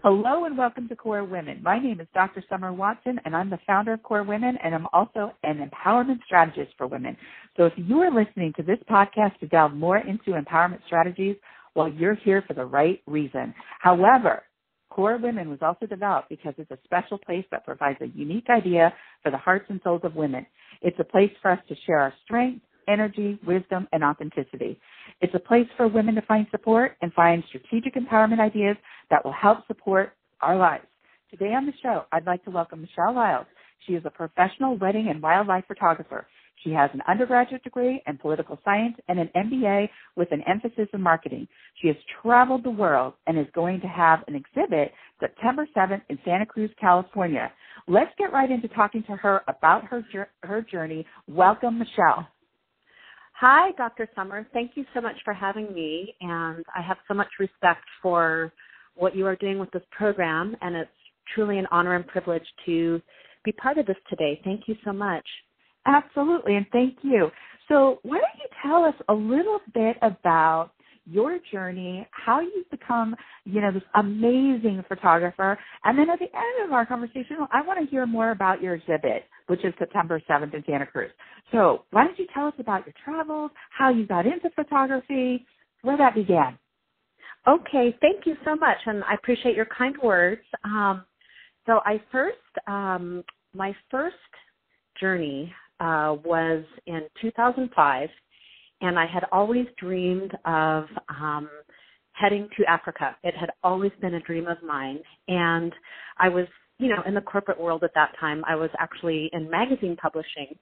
Hello and welcome to Core Women. My name is Dr. Summer Watson, and I'm the founder of Core Women, and I'm also an empowerment strategist for women. So if you are listening to this podcast to delve more into empowerment strategies, well, you're here for the right reason. However, Core Women was also developed because it's a special place that provides a unique idea for the hearts and souls of women. It's a place for us to share our strength, energy, wisdom, and authenticity. It's a place for women to find support and find strategic empowerment ideas that will help support our lives. Today on the show, I'd like to welcome Michelle Liles. She is a professional wedding and wildlife photographer. She has an undergraduate degree in political science and an MBA with an emphasis in marketing. She has traveled the world and is going to have an exhibit September 7th in Santa Cruz, California. Let's get right into talking to her about her journey. Welcome, Michelle. Hi, Dr. Summer. Thank you so much for having me, and I have so much respect for what you are doing with this program, and it's truly an honor and privilege to be part of this today. Thank you so much. Absolutely, and thank you. So why don't you tell us a little bit about your journey, how you've become, this amazing photographer, and then at the end of our conversation, I want to hear more about your exhibit, which is September 7th in Santa Cruz. So why don't you tell us about your travels, how you got into photography, where that began? Okay, thank you so much, and I appreciate your kind words. My first journey was in 2005, and I had always dreamed of heading to Africa. It had always been a dream of mine, and I was, in the corporate world at that time. I was actually in magazine publishing,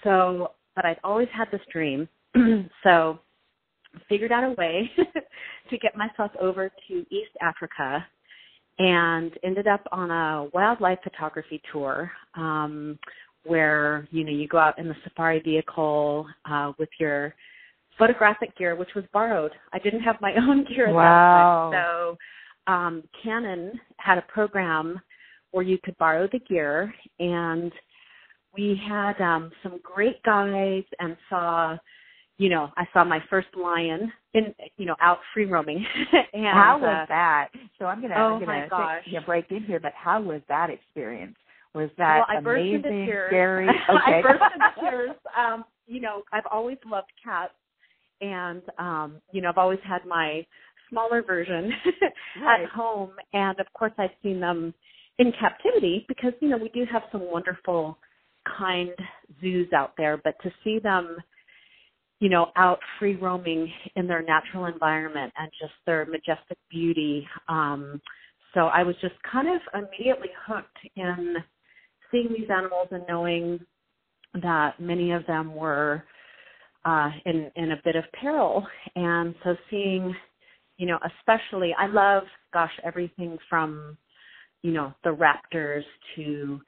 but I'd always had this dream, so figured out a way to get myself over to East Africa and ended up on a wildlife photography tour where, you go out in the safari vehicle with your photographic gear, which was borrowed. I didn't have my own gear at that time. So Canon had a program where you could borrow the gear, and we had some great guides and I saw my first lion out free roaming. And, how was that? So I'm gonna break in here, but how was that experience? Was that amazing, burst into tears. Scary? Okay. I burst into tears. I've always loved cats, and I've always had my smaller version at home, and of course I've seen them in captivity because we do have some wonderful, kind zoos out there, but to see them out free roaming in their natural environment and just their majestic beauty. So I was just kind of immediately hooked in seeing these animals and knowing that many of them were in a bit of peril. And so seeing, especially, I love, everything from, the raptors to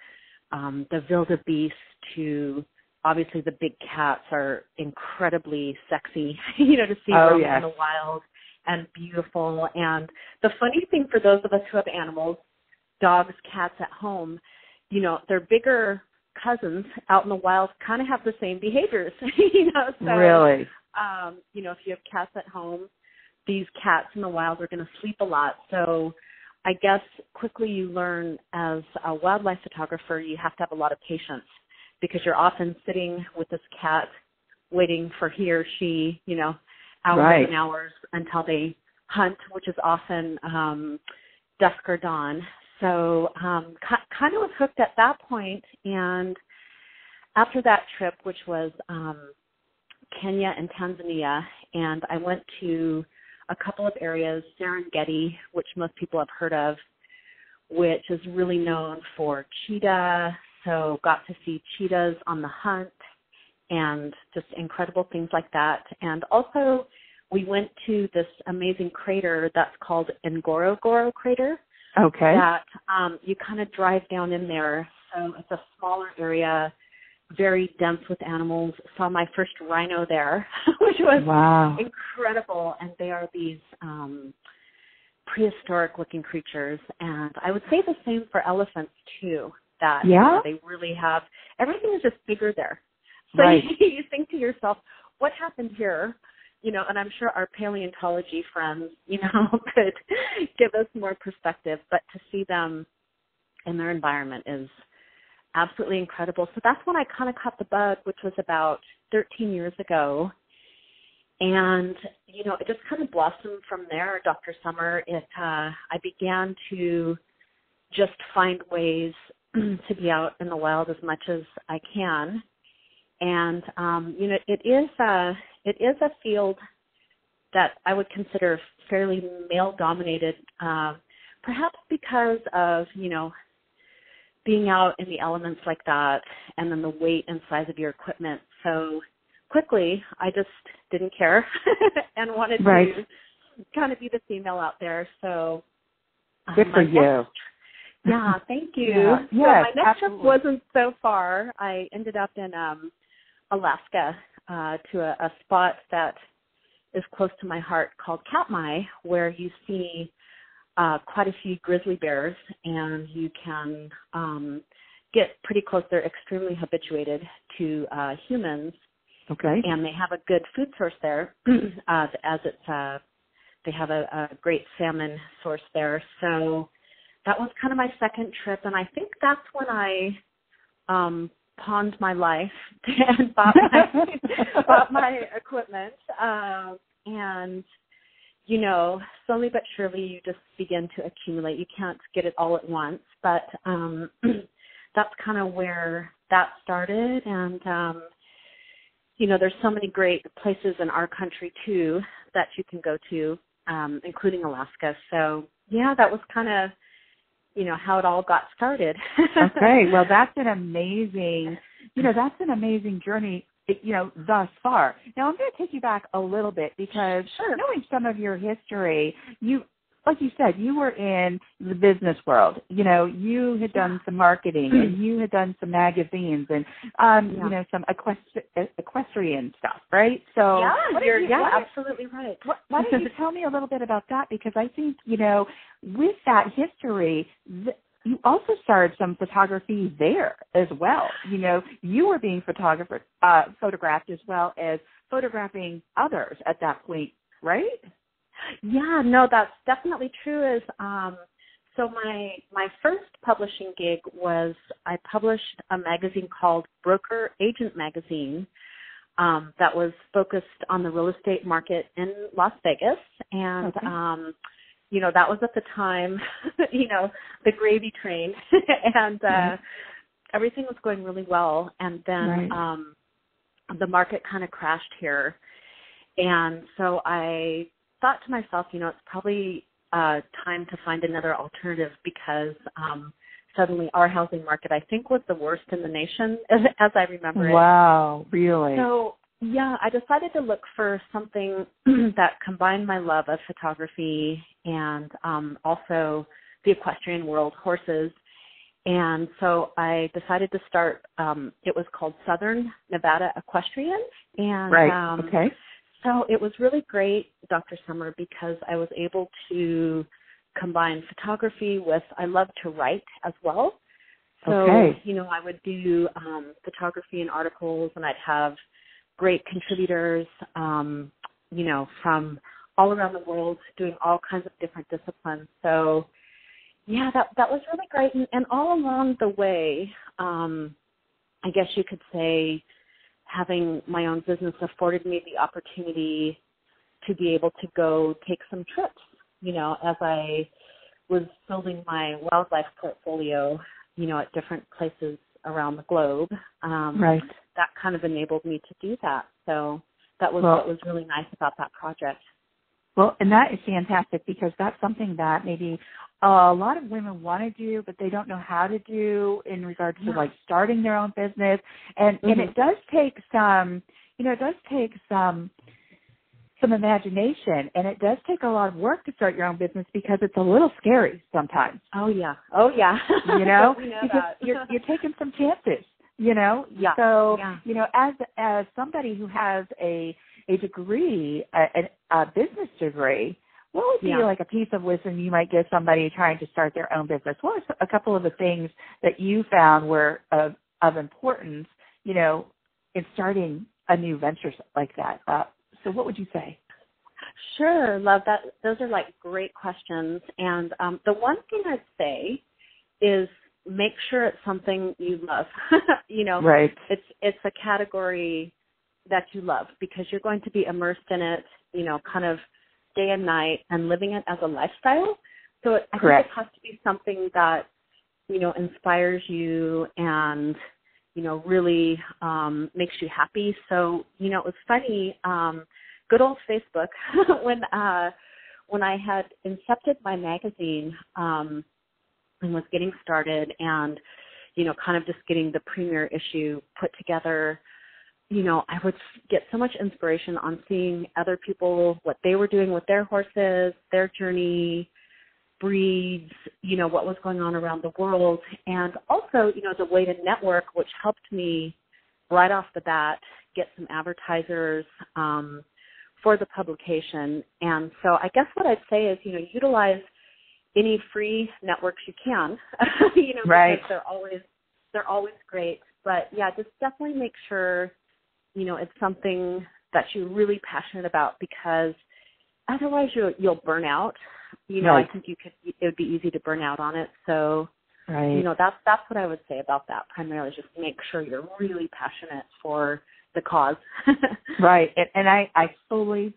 the wildebeest to obviously the big cats are incredibly sexy, to see them in the wild and beautiful. And the funny thing for those of us who have animals, dogs, cats at home, their bigger cousins out in the wild kind of have the same behaviors, So, really? If you have cats at home, these cats in the wild are going to sleep a lot. So I guess quickly you learn as a wildlife photographer, you have to have a lot of patience, because you're often sitting with this cat waiting for he or she, hours and hours until they hunt, which is often dusk or dawn. So kind of was hooked at that point. And after that trip, which was Kenya and Tanzania, and I went to a couple of areas, Serengeti, which most people have heard of, which is really known for cheetah. So got to see cheetahs on the hunt and just incredible things like that. And also we went to this amazing crater that's called Ngorongoro crater. Okay. That you kind of drive down in there. So it's a smaller area, very dense with animals. Saw my first rhino there, which was incredible. And they are these prehistoric-looking creatures. And I would say the same for elephants, too, that they really have – everything is just bigger there. So you think to yourself, what happened here? and I'm sure our paleontology friends, could give us more perspective, but to see them in their environment is absolutely incredible. So that's when I kind of caught the bug, which was about 13 years ago. And, it just kind of blossomed from there, Dr. Summer. I began to just find ways to be out in the wild as much as I can. And, it is a field that I would consider fairly male-dominated, perhaps because of, being out in the elements like that and then the weight and size of your equipment. So quickly, I just didn't care and wanted to kind of be the female out there. So good for you. Yeah, thank you. Yeah. So my next trip wasn't so far. I ended up in Alaska to a spot that is close to my heart called Katmai, where you see quite a few grizzly bears, and you can get pretty close. They're extremely habituated to humans. Okay. And they have a good food source there, as it's they have a great salmon source there. So that was kind of my second trip, and I think that's when I pawned my life and bought my equipment. And slowly but surely you just begin to accumulate. You can't get it all at once, but that's kind of where that started. And there's so many great places in our country too that you can go to, including Alaska. So yeah, that was kind of how it all got started. Okay, well that's an amazing journey, thus far. Now I'm going to take you back a little bit because knowing some of your history, like you said, you were in the business world. You had done some marketing and you had done some magazines and, some equestrian stuff, right? So you're absolutely right. Why don't you tell me a little bit about that? Because I think, with that history, you also started some photography there as well. You were being photographed as well as photographing others at that point, right? Yeah, no, that's definitely true. So my first publishing gig was I published a magazine called Broker Agent Magazine that was focused on the real estate market in Las Vegas. And, that was at the time, the gravy train. And everything was going really well. And then the market kind of crashed here. And so I thought to myself, it's probably time to find another alternative because suddenly our housing market, I think, was the worst in the nation as I remember it. Wow, really? So, yeah, I decided to look for something that combined my love of photography and also the equestrian world, horses. And so I decided to start, it was called Southern Nevada Equestrian. And so it was really great, Dr. Summer, because I was able to combine photography with, I love to write as well. So, I would do photography and articles, and I'd have great contributors, from all around the world doing all kinds of different disciplines. So, yeah, that was really great. And all along the way, I guess you could say, having my own business afforded me the opportunity to be able to go take some trips, as I was building my wildlife portfolio, at different places around the globe. That kind of enabled me to do that. So that was what was really nice about that project. Well, and that is fantastic because that's something that maybe a lot of women want to do, but they don't know how to do in regards to like starting their own business. And it does take some imagination, and it does take a lot of work to start your own business because it's a little scary sometimes. Oh yeah. Because you're taking some chances. So as somebody who has a degree, a business degree, what would be like a piece of wisdom you might give somebody trying to start their own business? What are a couple of the things that you found were of importance, in starting a new venture like that? So what would you say? Sure, love that. Those are like great questions. And the one thing I'd say is make sure it's something you love. Right. It's a category that you love because you're going to be immersed in it, kind of day and night and living it as a lifestyle. So I think it has to be something that, inspires you and, really makes you happy. So, it was funny, good old Facebook, when I had incepted my magazine and was getting started and, kind of just getting the premiere issue put together, I would get so much inspiration on seeing other people, what they were doing with their horses, their journey, breeds, what was going on around the world. And also, the way to network, which helped me right off the bat get some advertisers for the publication. And so I guess what I'd say is, utilize any free networks you can, right. because they're always great. But yeah, just definitely make sure, it's something that you're really passionate about because otherwise you'll burn out. Right. I think it would be easy to burn out on it. So, right. That's what I would say about that primarily, just make sure you're really passionate for the cause. Right. And I fully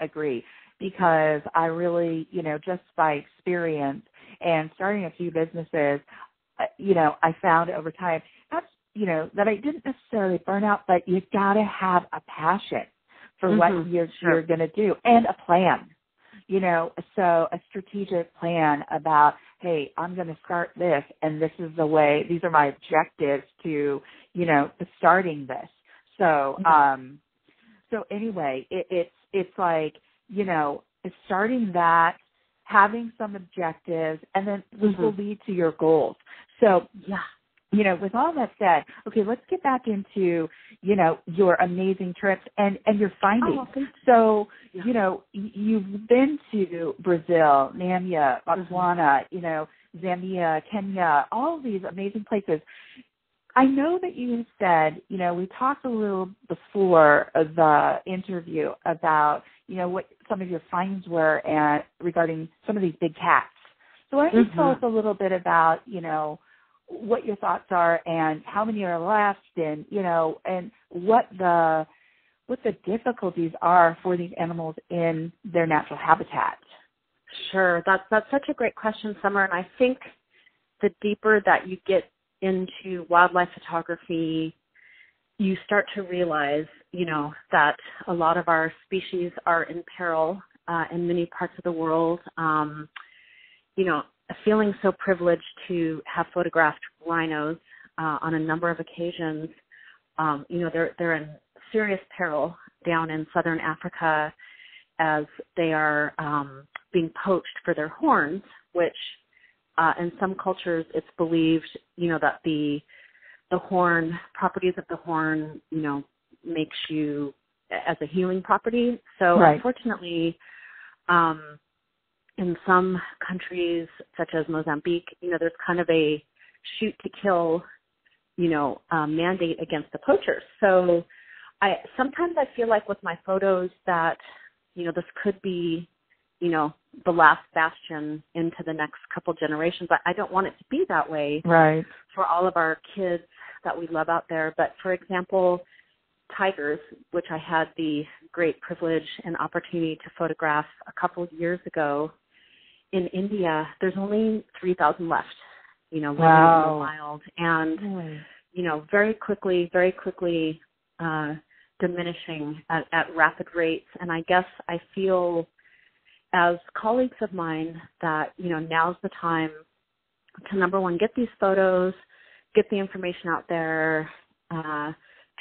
agree because I really, just by experience and starting a few businesses, I found over time, that's, that I didn't necessarily burn out, but you got to have a passion for what you're going to do and a plan, so a strategic plan about, hey, I'm going to start this and this is the way, these are my objectives to, starting this. So, so anyway, it's like, starting that, having some objectives, and then this will lead to your goals. So, with all that said, okay, let's get back into, your amazing trips and your findings. So, you've been to Brazil, Namibia, Botswana, Zambia, Kenya, all of these amazing places. I know that you said, we talked a little before the interview about, what some of your findings were and regarding some of these big cats. So why don't you tell us a little bit about, what your thoughts are and how many are left and, and what the difficulties are for these animals in their natural habitat? Sure. That's such a great question, Summer. And I think the deeper that you get into wildlife photography, you start to realize, that a lot of our species are in peril in many parts of the world. Feeling so privileged to have photographed rhinos on a number of occasions, they're in serious peril down in southern Africa as they are being poached for their horns, which in some cultures it's believed, that the horn, properties of the horn, makes you as a healing property. So unfortunately, in some countries such as Mozambique, there's kind of a shoot to kill, mandate against the poachers. So sometimes I feel like with my photos that, this could be, the last bastion into the next couple generations. But I don't want it to be that way for all of our kids that we love out there. But for example, tigers, which I had the great privilege and opportunity to photograph a couple of years ago in India, there's only 3,000 left, living in the wild. And, very quickly diminishing at rapid rates. And I guess I feel as colleagues of mine that, now's the time to, number one, get these photos, get the information out there,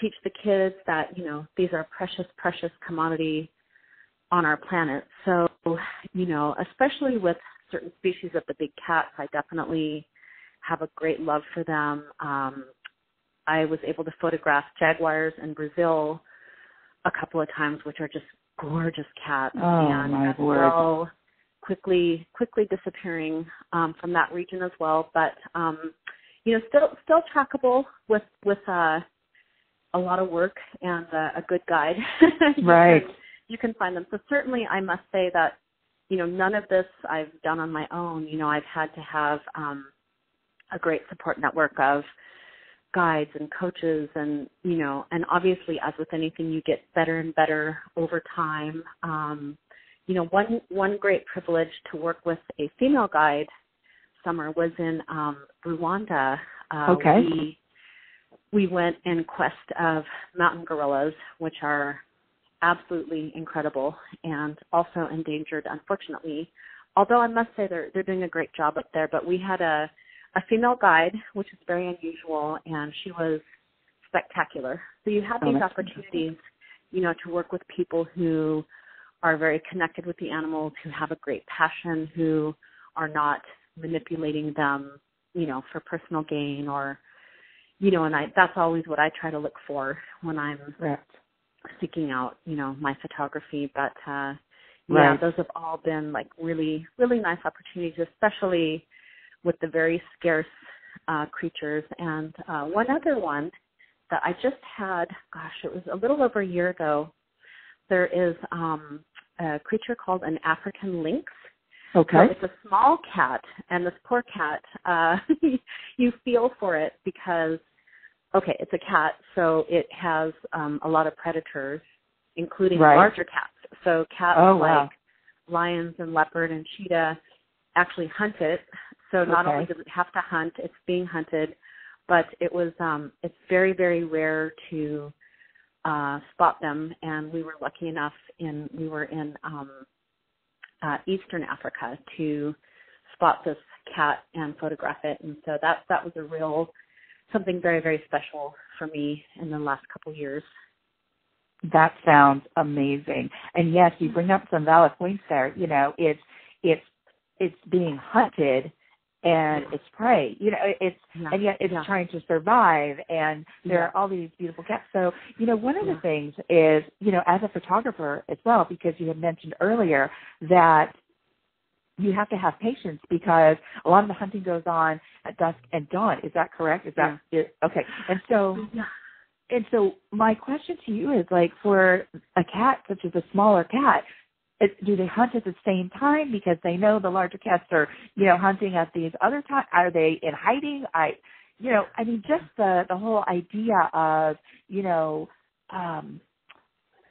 teach the kids that, these are precious, precious commodity on our planet. So, especially with certain species of the big cats, I definitely have a great love for them. I was able to photograph jaguars in Brazil a couple of times, which are just gorgeous cats. And my as word. well, quickly disappearing from that region as well. But, still trackable with a lot of work and a good guide. you can find them. So certainly I must say that, none of this I've done on my own. I've had to have a great support network of guides and coaches, and and obviously, as with anything, you get better and better over time. One great privilege to work with a female guide, Summer, was in Rwanda. Okay. We went in quest of mountain gorillas, which are absolutely incredible and also endangered, unfortunately. Although I must say they're doing a great job up there. But we had a female guide, which is very unusual, and she was spectacular. So you have these opportunities, to work with people who are very connected with the animals, who have a great passion, who are not manipulating them, for personal gain or, and that's always what I try to look for when I'm seeking out, my photography. But, those have all been like really, really nice opportunities, especially with the very scarce creatures. And one other one that I just had, it was a little over a year ago. There is a creature called an African lynx. Okay. So it's a small cat, and this poor cat, you feel for it because, it's a cat, so it has a lot of predators, including larger cats. So cats like lions and leopard and cheetah actually hunt it. So not only does it have to hunt, it's being hunted, but it's very, very rare to spot them. And we were lucky enough we were in Eastern Africa to spot this cat and photograph it. And so that was something very, very special for me in the last couple years. That sounds amazing. And yes, you bring up some valid points there. It's being hunted and it's prey, and yet it's trying to survive, and there are all these beautiful cats. So, one of the things is, as a photographer as well, because you had mentioned earlier that you have to have patience because a lot of the hunting goes on at dusk and dawn. Is that correct? Is that okay? And so my question to you is, like, for a cat such as a smaller cat, do they hunt at the same time because they know the larger cats are, hunting at these other times? Are they in hiding? Just the whole idea of,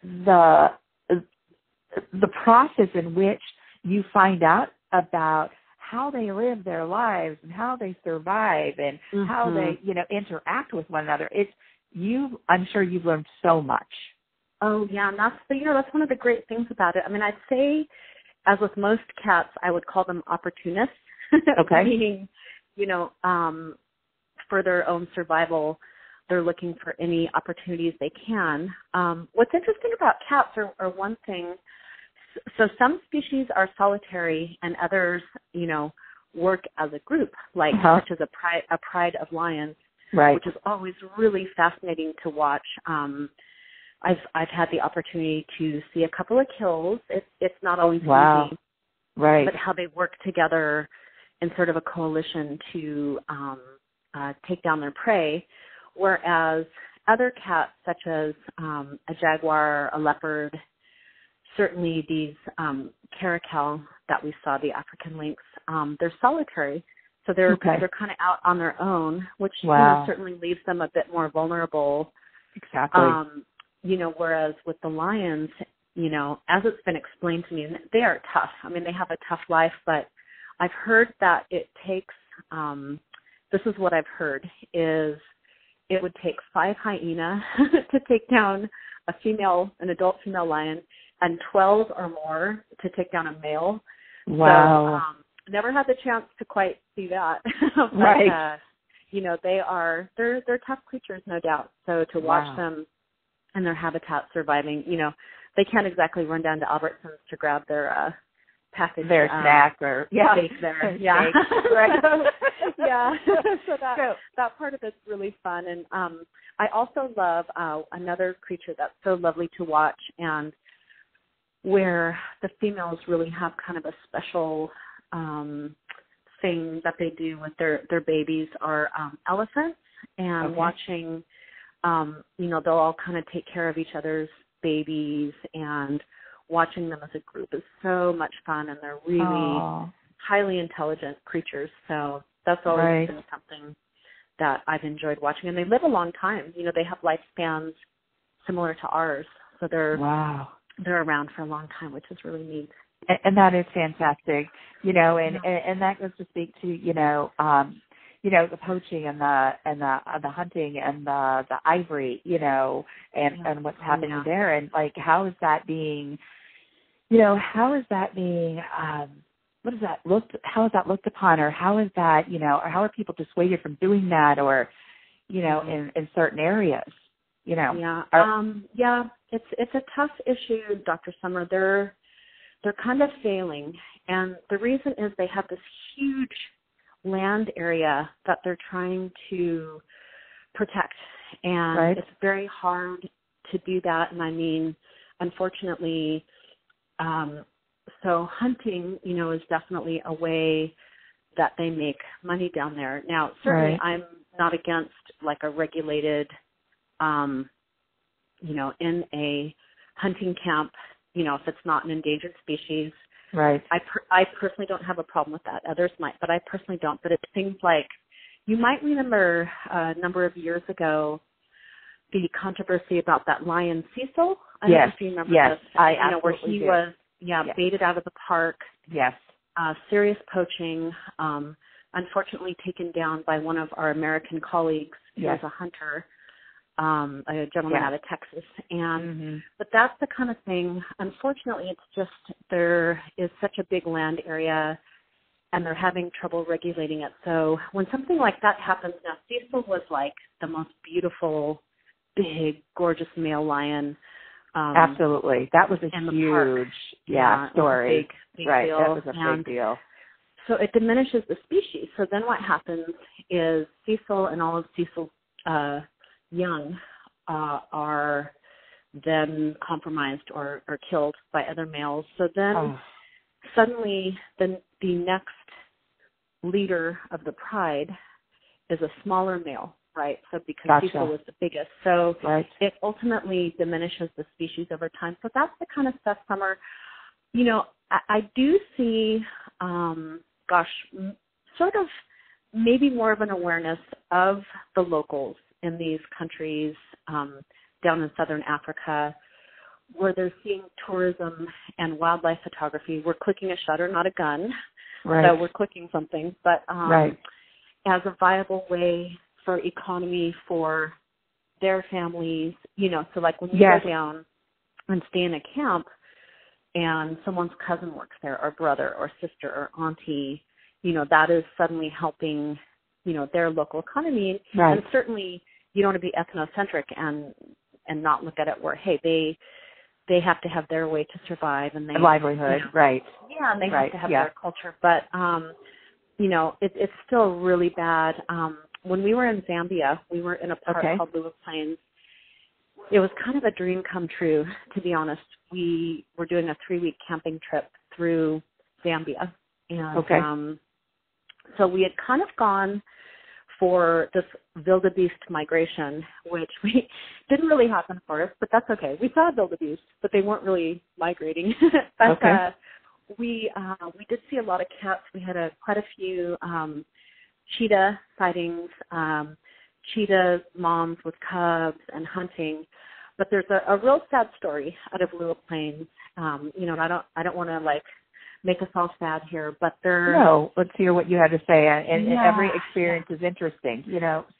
the process in which you find out about how they live their lives and how they survive and how they, interact with one another. I'm sure you've learned so much. Oh, yeah, and that's one of the great things about it. I mean, I'd say, as with most cats, I would call them opportunists, meaning, for their own survival, they're looking for any opportunities they can. What's interesting about cats are one thing. So some species are solitary and others, work as a group, like such as a pride of lions, which is always really fascinating to watch. I've had the opportunity to see a couple of kills. It's not always easy, but how they work together in sort of a coalition to take down their prey, whereas other cats, such as a jaguar, a leopard, certainly these caracal that we saw, the African lynx, they're solitary, so they're kind of out on their own, which certainly leaves them a bit more vulnerable. Exactly. Whereas with the lions, as it's been explained to me, they are tough. I mean, they have a tough life, but I've heard that it takes, this is what I've heard, is it would take 5 hyena to take down an adult female lion, and 12 or more to take down a male. Wow. So, never had the chance to quite see that. But, they're tough creatures, no doubt. So to watch them and their habitat surviving, they can't exactly run down to Albertsons to grab their package, their snack or steak there. Yeah, So that part of it's really fun, and I also love another creature that's so lovely to watch, and where the females really have kind of a special thing that they do with their babies are elephants, and watching. They'll all kind of take care of each other's babies, and watching them as a group is so much fun, and they're really highly intelligent creatures. So that's always been something that I've enjoyed watching. And they live a long time. You know, they have lifespans similar to ours. So they're around for a long time, which is really neat. And that is fantastic. You know, and that goes to speak to, the poaching and the hunting and the ivory, and what's happening there. And like, how is that being what is that how is that looked upon, or how is that, or how are people dissuaded from doing that, or, in certain areas, it's a tough issue, Dr. Summer. They're kind of failing. And the reason is they have this huge land area that they're trying to protect. And it's very hard to do that. And I mean, unfortunately, so hunting, is definitely a way that they make money down there. Now, certainly I'm not against like a regulated, in a hunting camp, if it's not an endangered species. Right. I personally don't have a problem with that. Others might, but I personally don't. But it seems like you might remember a number of years ago the controversy about that lion Cecil. I don't know if you remember this. I absolutely where he do. was baited out of the park. Yes. Serious poaching. Unfortunately taken down by one of our American colleagues who was a hunter. A gentleman out of Texas. And but that's the kind of thing, unfortunately, it's just there is such a big land area and they're having trouble regulating it. So when something like that happens, now Cecil was like the most beautiful, big, gorgeous male lion. Absolutely. That was a huge story. Big deal. That was a big deal. So it diminishes the species. So then what happens is Cecil and all of Cecil's young are then compromised or killed by other males. So then suddenly the next leader of the pride is a smaller male, right? So because Cecil was the biggest. So it ultimately diminishes the species over time. So that's the kind of stuff, Summer, I do see, sort of maybe more of an awareness of the locals in these countries down in southern Africa, where they're seeing tourism and wildlife photography. We're clicking a shutter, not a gun. So we're clicking something, but as a viable way for economy for their families, so like when you go down and stay in a camp and someone's cousin works there, or brother or sister or auntie, that is suddenly helping, their local economy. And certainly you don't want to be ethnocentric and not look at it where, hey, they have to have their way to survive and their livelihood, Yeah, and they have to have their culture. But, it's still really bad. When we were in Zambia, we were in a park called Lua Plains. It was kind of a dream come true, to be honest. We were doing a 3-week camping trip through Zambia. And so we had kind of gone for this wildebeest migration, which we didn't really happen for us, but that's okay. We saw wildebeest, but they weren't really migrating. But we did see a lot of cats. We had quite a few cheetah sightings, cheetah moms with cubs and hunting. But there's a real sad story out of Lua Plains. And I don't want to make us all sad here, but let's hear what you had to say. And every experience is interesting,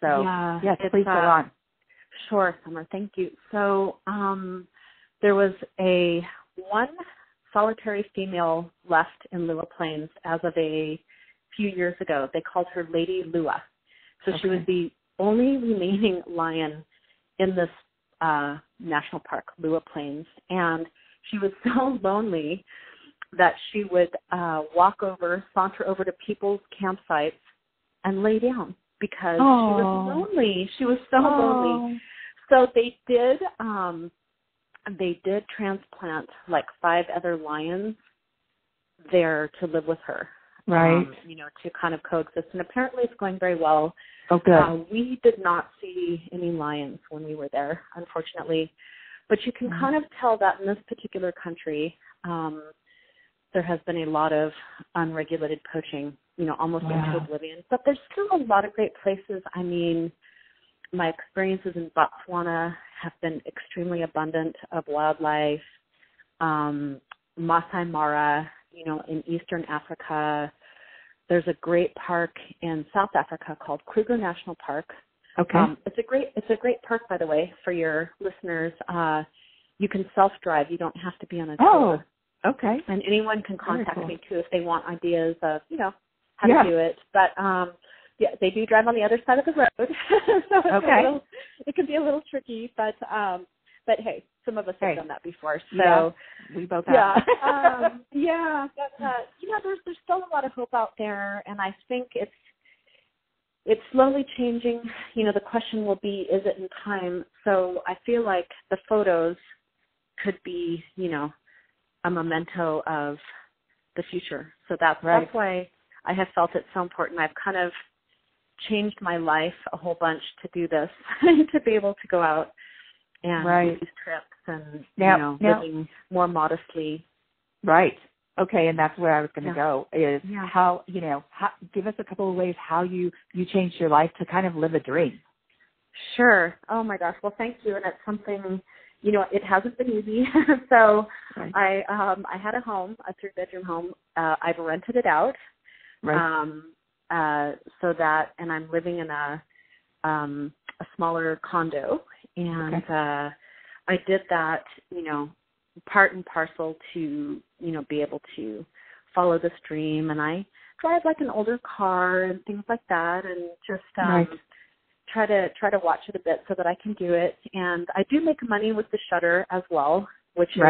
so yes, please go on. Sure, Summer, thank you. So there was one solitary female left in Lua Plains as of a few years ago. They called her Lady Lua. So she was the only remaining lion in this national park, Lua Plains, and she was so lonely that she would saunter over to people's campsites and lay down because she was lonely. She was so lonely. So they did transplant 5 other lions there to live with her. To kind of coexist. And apparently it's going very well. We did not see any lions when we were there, unfortunately. But you can kind of tell that in this particular country, there has been a lot of unregulated poaching, almost into oblivion. But there's still a lot of great places. I mean, my experiences in Botswana have been extremely abundant of wildlife. Masai Mara, in Eastern Africa. There's a great park in South Africa called Kruger National Park. Okay. It's a great park, by the way, for your listeners. You can self-drive. You don't have to be on a tour. Oh, okay. And anyone can contact me too if they want ideas of, how to do it. But they do drive on the other side of the road, so it can be a little tricky. But hey, some of us have done that before. So we both have. But there's still a lot of hope out there, and I think it's slowly changing. The question will be, is it in time? So I feel like the photos could be, a memento of the future. So that's why I have felt it so important. I've kind of changed my life a whole bunch to do this, to be able to go out and do these trips and, living more modestly. Right. Okay, and that's where I was going to go is how, give us a couple of ways how you changed your life to kind of live a dream. Sure. Oh, my gosh. Well, thank you. And it's something, it hasn't been easy. So I had a home, a 3-bedroom home. I've rented it out. So that, and I'm living in a smaller condo. And I did that, part and parcel to, be able to follow this dream. And I drive like an older car and things like that, and just try to watch it a bit so that I can do it. And I do make money with the shutter as well, which is,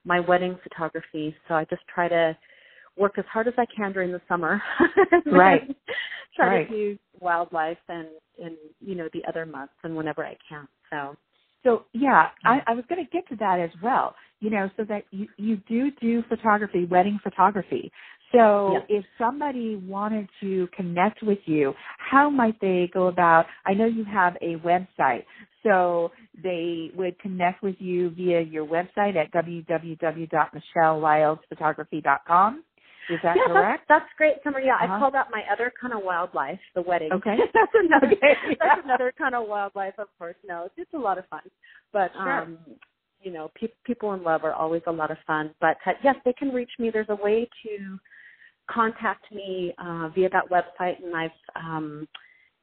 my wedding photography. So I just try to work as hard as I can during the summer. Try to do wildlife and the other months and whenever I can. So I was going to get to that as well, so that you do photography, wedding photography. So if somebody wanted to connect with you, how might they go about? I know you have a website, so they would connect with you via your website at www.michellelilesphotography.com. Is that correct? That's great, Summer. Yeah, I call that my other kind of wildlife, the wedding. Okay. That's another kind of wildlife, of course. No, it's a lot of fun. But, people in love are always a lot of fun. But, yes, they can reach me. There's a way to contact me via that website, and I've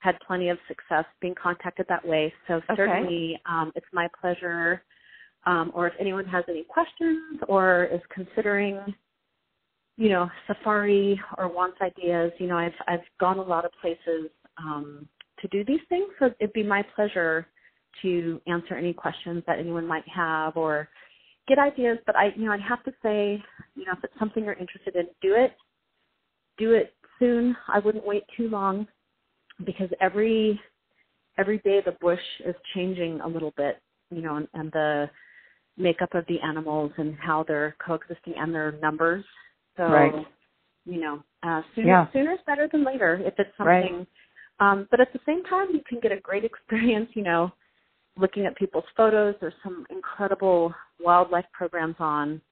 had plenty of success being contacted that way. So certainly it's my pleasure. Or if anyone has any questions or is considering safari or wants ideas, I've gone a lot of places to do these things. So it'd be my pleasure to answer any questions that anyone might have or get ideas. But I'd have to say, if it's something you're interested in, do it soon. I wouldn't wait too long, because every day the bush is changing a little bit, and the makeup of the animals and how they're coexisting and their numbers. So, sooner is better than later if it's something. But at the same time, you can get a great experience, looking at people's photos. There's some incredible wildlife programs on,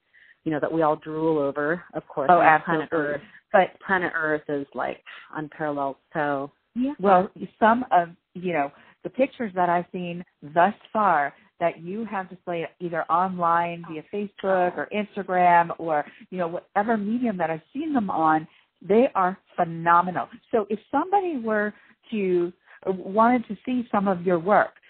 that we all drool over, of course. Oh, absolutely. Planet Earth. But Planet Earth is like unparalleled. So, well, some of, the pictures that I've seen thus far that you have displayed either online via Facebook or Instagram or, whatever medium that I've seen them on, they are phenomenal. So if somebody wanted to see some of your work,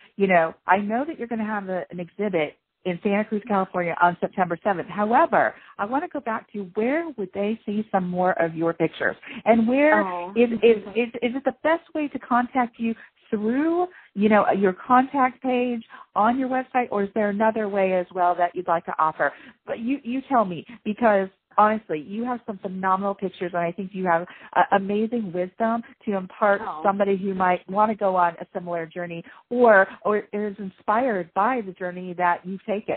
I know that you're going to have an exhibit in Santa Cruz, California on September 7th. However, I want to go back to where would they see some more of your pictures? And where is it the best way to contact you through, your contact page on your website, or is there another way as well that you'd like to offer? But you tell me, because honestly, you have some phenomenal pictures, and I think you have amazing wisdom to impart somebody who might want to go on a similar journey or is inspired by the journey that you've taken.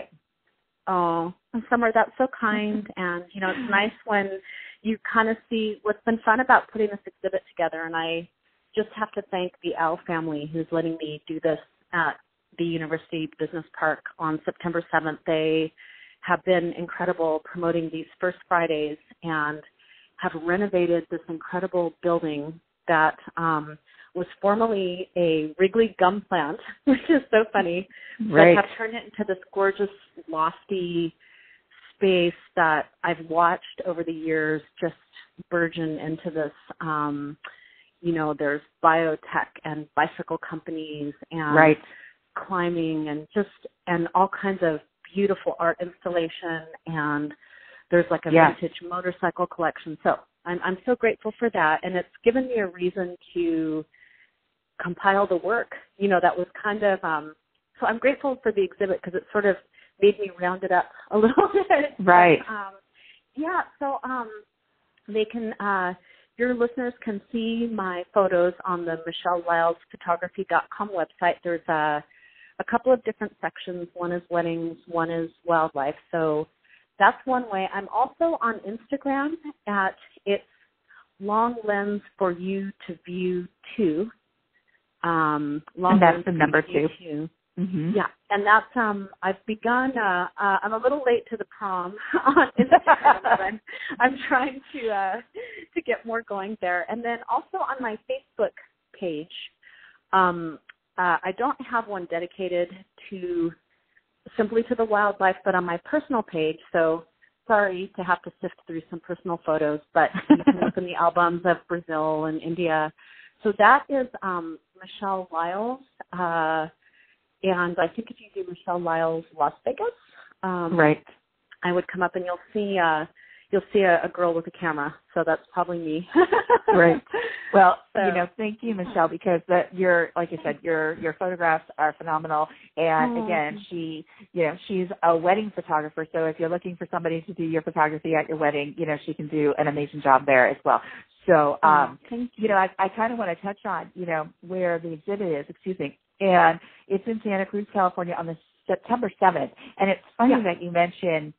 Oh, Summer, that's so kind. And, it's nice when you kind of see what's been fun about putting this exhibit together. And I just have to thank the Owl family who's letting me do this at the University Business Park on September 7th. They have been incredible promoting these First Fridays and have renovated this incredible building that was formerly a Wrigley gum plant, which is so funny, right. but have turned it into this gorgeous, lofty space that I've watched over the years just burgeon into this, there's biotech and bicycle companies and right. climbing and all kinds of beautiful art installation, and there's like a vintage motorcycle collection. So I'm so grateful for that, and it's given me a reason to compile the work, that was kind of, so I'm grateful for the exhibit because it sort of made me round it up a little bit. Right. But, so they can, your listeners can see my photos on the MichelleLilesPhotography.com website. There's a couple of different sections. One is weddings, one is wildlife. So that's one way. I'm also on Instagram at It's Long Lens for You to View 2. And that's the number 2. Mm-hmm. Yeah, and that's I've begun. I'm a little late to the prom on Instagram, but I'm trying to get more going there. And then also on my Facebook page, I don't have one dedicated simply to the wildlife, but on my personal page. So sorry to have to sift through some personal photos, but you can look in the albums of Brazil and India. So that is Michelle Liles. And I think if you do Michelle Liles Las Vegas, right, I would come up and you'll see a girl with a camera. So that's probably me. Right. Well, thank you, Michelle, because like I said, your photographs are phenomenal. And again, she's a wedding photographer. So if you're looking for somebody to do your photography at your wedding, she can do an amazing job there as well. So, I kind of want to touch on, where the exhibit is, and it's in Santa Cruz, California on the September 7th. And it's funny that you mentioned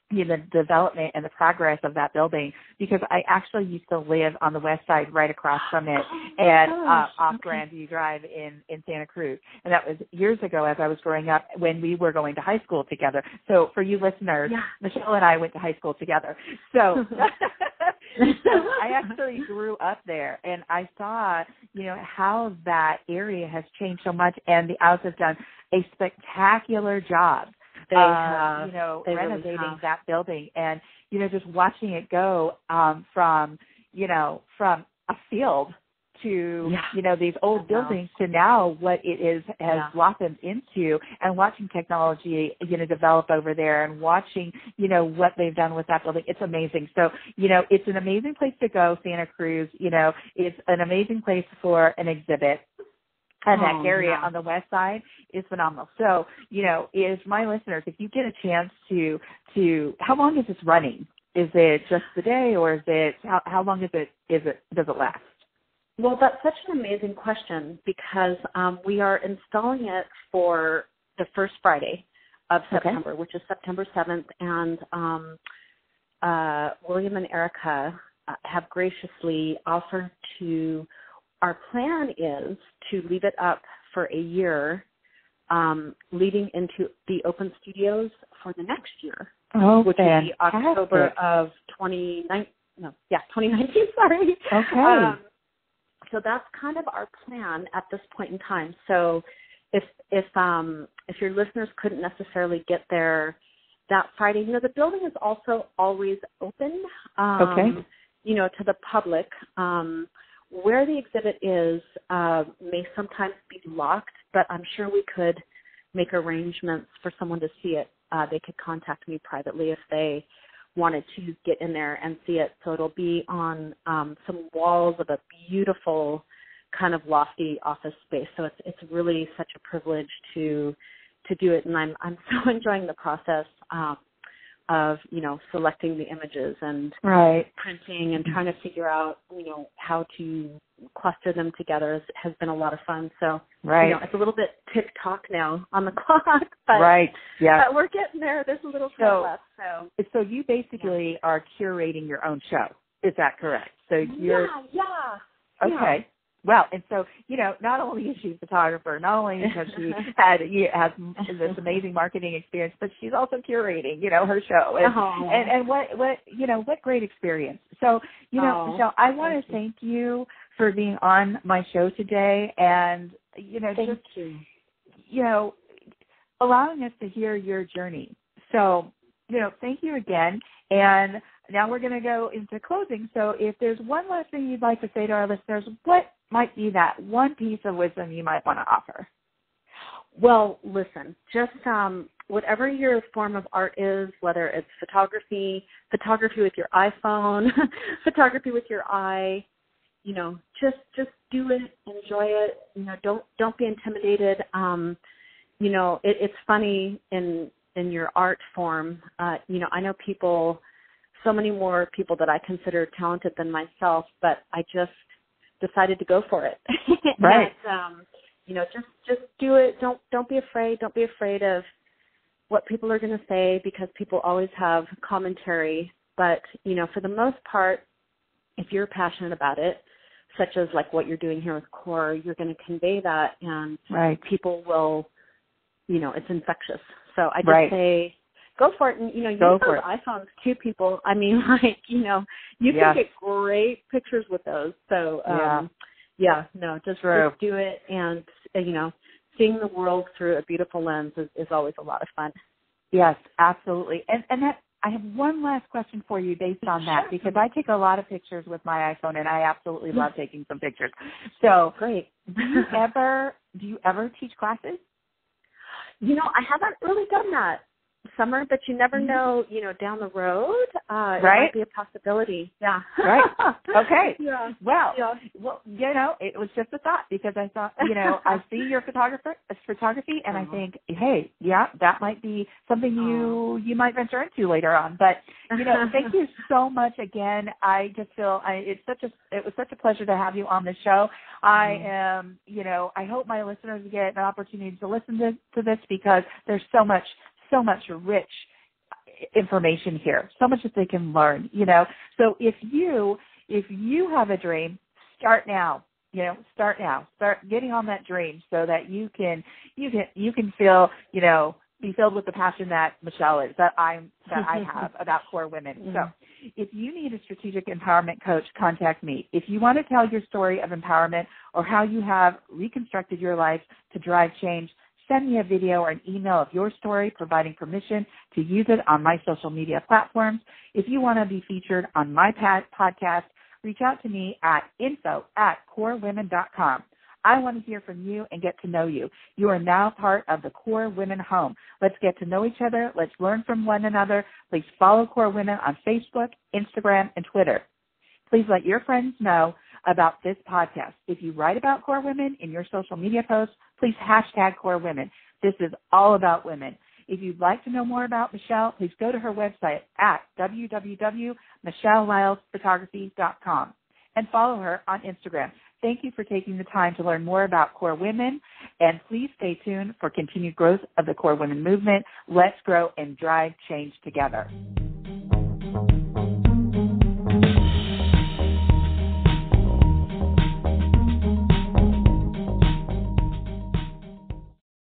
the development and the progress of that building, because I actually used to live on the west side right across from it off Grandview Drive in Santa Cruz. And that was years ago as I was growing up when we were going to high school together. So for you listeners, Michelle and I went to high school together. So I actually grew up there, and I saw, how that area has changed so much, and the Owls have done a spectacular job. They have, renovating really that building, and, just watching it go from a field to, these old buildings to now what it has blossomed into, and watching technology, develop over there, and watching, what they've done with that building. It's amazing. So, it's an amazing place to go, Santa Cruz. It's an amazing place for an exhibit. And that area on the west side is phenomenal. So, is my listeners, if you get a chance to how long is this running? Is it just the day, or is it how long does it last? Well, that's such an amazing question, because we are installing it for the first Friday of September, which is September 7th, and William and Erica have graciously offered to. Our plan is to leave it up for a year, leading into the open studios for the next year, which will be October of 2019. Sorry. Okay. So that's kind of our plan at this point in time. So if your listeners couldn't necessarily get there that Friday, the building is also always open, to the public. Where the exhibit is may sometimes be locked, but I'm sure we could make arrangements for someone to see it. They could contact me privately if they wanted to get in there and see it. So it'll be on some walls of a beautiful kind of lofty office space. So it's really such a privilege to do it, and I'm so enjoying the process of selecting the images and printing and trying to figure out how to cluster them together has been a lot of fun. So it's a little bit tick-tock now on the clock, but but we're getting there. There's a little time left. So you basically are curating your own show. Is that correct? So you're okay. Well, and so, not only is she a photographer, not only because she has this amazing marketing experience, but she's also curating, her show. And what great experience. So, Michelle, I want to thank you for being on my show today and, thank you. Allowing us to hear your journey. So, thank you again. And now we're going to go into closing. So if there's one last thing you'd like to say to our listeners, what might be that one piece of wisdom you might want to offer? Well, listen, just whatever your form of art is, whether it's photography with your iPhone, photography with your eye, just do it, enjoy it. Don't be intimidated. It's funny in your art form. I know so many more people that I consider talented than myself, but I just decided to go for it. Right. And, just do it. Don't be afraid. Don't be afraid of what people are going to say, because people always have commentary. But, for the most part, if you're passionate about it, such as like what you're doing here with CORE, you're going to convey that, and people will, it's infectious. So I just say, go for it. And, use those iPhones too, people. I mean, you can get great pictures with those. So, just do it. And, seeing the world through a beautiful lens is always a lot of fun. Yes, absolutely. And that, I have one last question for you based on that, because I take a lot of pictures with my iPhone, and I absolutely love taking some pictures. So great. Do you ever teach classes? I haven't really done that, Summer, but you never know, down the road, it might be a possibility. Yeah. Right. Okay. Yeah. Well, it was just a thought, because I thought, I see your photography, and I think, hey, that might be something you might venture into later on. But, thank you so much again. I just feel it was such a pleasure to have you on the show. I hope my listeners get an opportunity to listen to this, because there's so much rich information here, so much that they can learn, So if you have a dream, start now, start getting on that dream, so that you can feel, be filled with the passion that Michelle is, that I have about CORE Women. Mm-hmm. So if you need a strategic empowerment coach, contact me. If you want to tell your story of empowerment, or how you have reconstructed your life to drive change, send me a video or an email of your story, providing permission to use it on my social media platforms. If you want to be featured on my podcast, reach out to me at info@corewomen.com. I want to hear from you and get to know you. You are now part of the CORE Women home. Let's get to know each other. Let's learn from one another. Please follow CORE Women on Facebook, Instagram, and Twitter. Please let your friends know about this podcast. If you write about CORE Women in your social media posts, please hashtag CORE Women. This is all about women. If you'd like to know more about Michelle, please go to her website at www.michellelilesphotography.com and follow her on Instagram. Thank you for taking the time to learn more about CORE Women, and please stay tuned for continued growth of the CORE Women movement. Let's grow and drive change together.